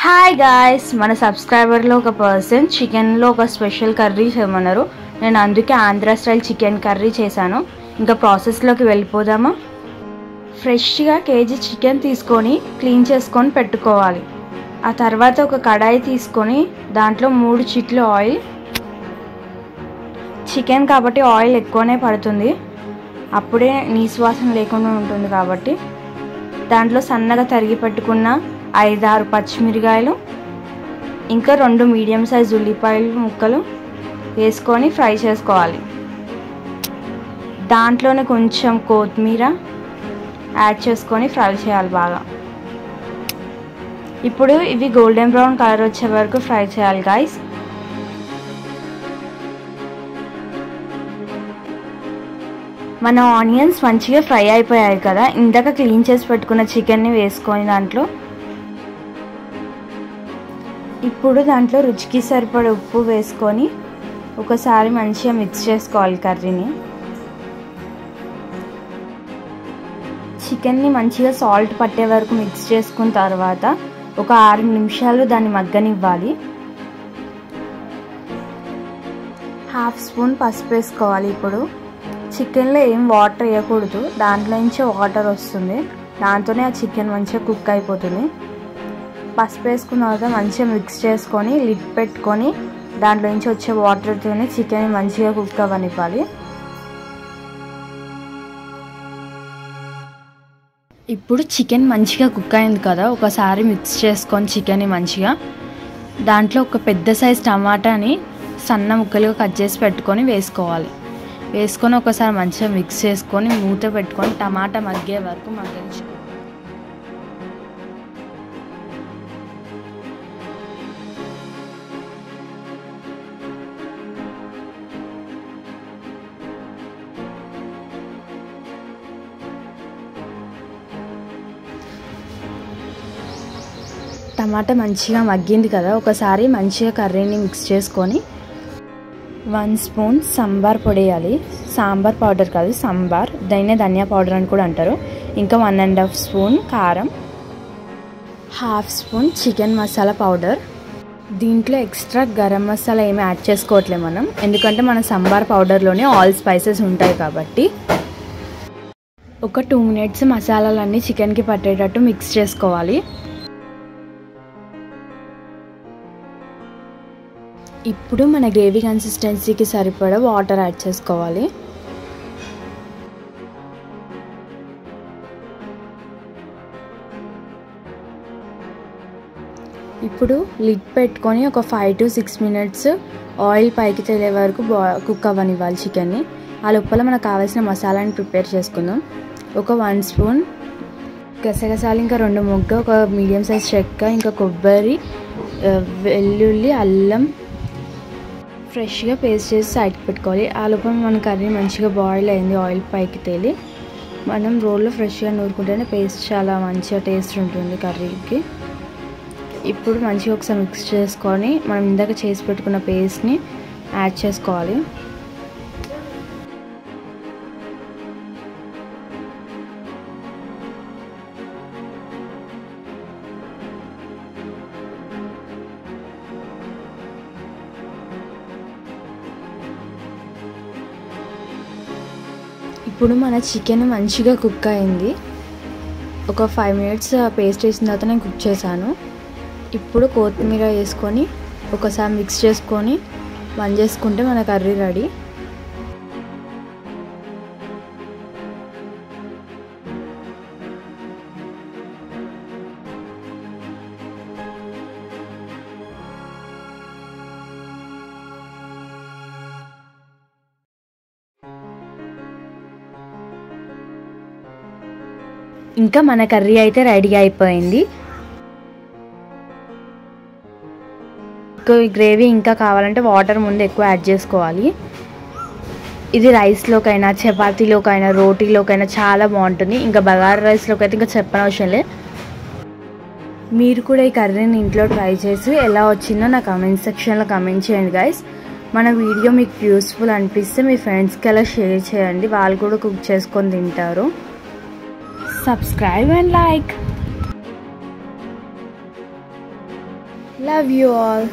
Hi guys, మన సబ్స్క్రైబర్లో ఒక person చికెన్లో ఒక స్పెషల్ కర్రీ చేయమన్నారు. నేను అందుకే ఆంధ్ర స్టైల్ చికెన్ కర్రీ చేశాను. ఇంకా ప్రాసెస్లోకి వెళ్ళిపోదామా. ఫ్రెష్గా కేజీ చికెన్ తీసుకొని క్లీన్ చేసుకొని పెట్టుకోవాలి. ఆ తర్వాత ఒక కడాయి తీసుకొని దాంట్లో 3 చిట్లు ఆయిల్. చికెన్ కాబట్టి ఆయిల్ ఎక్కువనే పడుతుంది, అప్పుడే నీసు వాసన లేకుండా ఉంటుంది. కాబట్టి దాంట్లో సన్నగా తరిగి పెట్టుకున్న 5-6 పచ్చిమిరకాయలు, ఇంకా 2 మీడియం సైజ్ ఉల్లిపాయలు ముక్కలు వేసుకొని ఫ్రై చేసుకోవాలి. దాంట్లోనే కొంచెం కొత్తిమీర యాడ్ చేసుకొని ఫ్రై చేయాలి బాగా. ఇప్పుడు ఇవి గోల్డెన్ బ్రౌన్ కలర్ వచ్చే వరకు ఫ్రై చేయాలి గాయ్స్. మన ఆనియన్స్ మంచిగా ఫ్రై అయిపోయాయి కదా. ఇందాక క్లీన్ చేసి పెట్టుకున్న చికెన్ని వేసుకొని దాంట్లో ఇప్పుడు దాంట్లో రుచికి సరిపడే ఉప్పు వేసుకొని ఒకసారి మంచిగా మిక్స్ చేసుకోవాలి కర్రీని. చికెన్ని మంచిగా సాల్ట్ పట్టే వరకు మిక్స్ చేసుకున్న తర్వాత ఒక 6 నిమిషాలు దాన్ని మగ్గనివ్వాలి. 1/2 స్పూన్ పసుపు వేసుకోవాలి. ఇప్పుడు చికెన్లో ఏం వాటర్ వేయకూడదు, దాంట్లో నుంచే వాటర్ వస్తుంది, దాంతోనే ఆ చికెన్ మంచిగా కుక్ అయిపోతుంది. పసుపు వేసుకున్న తర్వాత మంచిగా మిక్స్ చేసుకొని లిడ్ పెట్టుకొని దాంట్లో నుంచి వచ్చే వాటర్తోనే చికెన్ మంచిగా కుక్ అవ్వనివ్వాలి. ఇప్పుడు చికెన్ మంచిగా కుక్ అయింది కదా, ఒకసారి మిక్స్ చేసుకొని చికెన్ని మంచిగా దాంట్లో ఒక పెద్ద సైజ్ టమాటాని సన్న ముక్కలుగా కట్ చేసి పెట్టుకొని వేసుకోవాలి. వేసుకొని ఒకసారి మంచిగా మిక్స్ చేసుకొని మూత పెట్టుకొని టమాటా మగ్గే వరకు మగ్గించుకోవాలి. టమాటా మంచిగా మగ్గింది కదా, ఒకసారి మంచిగా కర్రీని మిక్స్ చేసుకొని 1 స్పూన్ సాంబార్ పొడి వేయాలి. సాంబార్ పౌడర్ కాదు, సాంబార్, దాన్నే ధనియా పౌడర్ అని కూడా అంటారు. ఇంకా 1.5 స్పూన్ కారం, 1/2 స్పూన్ చికెన్ మసాలా పౌడర్. దీంట్లో ఎక్స్ట్రా గరం మసాలా ఏమి యాడ్ చేసుకోవట్లేదు మనం, ఎందుకంటే మన సాంబార్ పౌడర్లోనే ఆల్ స్పైసెస్ ఉంటాయి కాబట్టి. ఒక 2 మినిట్స్ మసాలాలన్నీ చికెన్కి పట్టేటట్టు మిక్స్ చేసుకోవాలి. ఇప్పుడు మన గ్రేవీ కన్సిస్టెన్సీకి సరిపడా వాటర్ యాడ్ చేసుకోవాలి. ఇప్పుడు లిడ్ పెట్టుకొని ఒక 5 to 6 మినిట్స్ ఆయిల్ పైకి తేలే వరకు కుక్ అవ్వనివ్వాలి చికెన్ని. ఆ లోపల మనకు కావాల్సిన మసాలాని ప్రిపేర్ చేసుకుందాం. ఒక 1 స్పూన్ గసగసాలు, ఇంకా 2 మొగ్గ, ఒక మీడియం సైజ్ చెక్క, ఇంకా కొబ్బరి, వెల్లుల్లి, అల్లం ఫ్రెష్గా పేస్ట్ చేసి సైడ్కి పెట్టుకోవాలి. ఆ లోపల మన కర్రీ మంచిగా బాయిల్ అయింది, ఆయిల్ పైకి తేలి మనం రోల్లో ఫ్రెష్గా నూరుకుంటేనే పేస్ట్ చాలా మంచిగా టేస్ట్ ఉంటుంది కర్రీకి. ఇప్పుడు మంచిగా ఒకసారి మిక్స్ చేసుకొని మనం ఇందాక చేసి పెట్టుకున్న పేస్ట్ని యాడ్ చేసుకోవాలి. ఇప్పుడు మన చికెన్ మంచిగా కుక్ అయింది. ఒక 5 మినిట్స్ పేస్ట్ వేసిన తర్వాత నేను కుక్ చేశాను. ఇప్పుడు కొత్తిమీర వేసుకొని ఒకసారి మిక్స్ చేసుకొని బంద్ చేసుకుంటే మన కర్రీ రెడీ. ఇంకా మన కర్రీ అయితే రెడీ అయిపోయింది. గ్రేవీ ఇంకా కావాలంటే వాటర్ ముందు ఎక్కువ యాడ్ చేసుకోవాలి. ఇది రైస్లోకైనా, చపాతీలోకైనా, రోటీలోకైనా చాలా బాగుంటుంది. ఇంకా బగారా రైస్లోకి అయితే ఇంకా చెప్పనవసరం లేదు. మీరు కూడా ఈ కర్రీని ఇంట్లో ట్రై చేసి ఎలా వచ్చిందో నా కామెంట్ సెక్షన్లో కామెంట్ చేయండి గైస్. మన వీడియో మీకు యూస్ఫుల్ అనిపిస్తే మీ ఫ్రెండ్స్కి అలా షేర్ చేయండి, వాళ్ళు కూడా కుక్ చేసుకొని తింటారు. Subscribe and like. Love you all.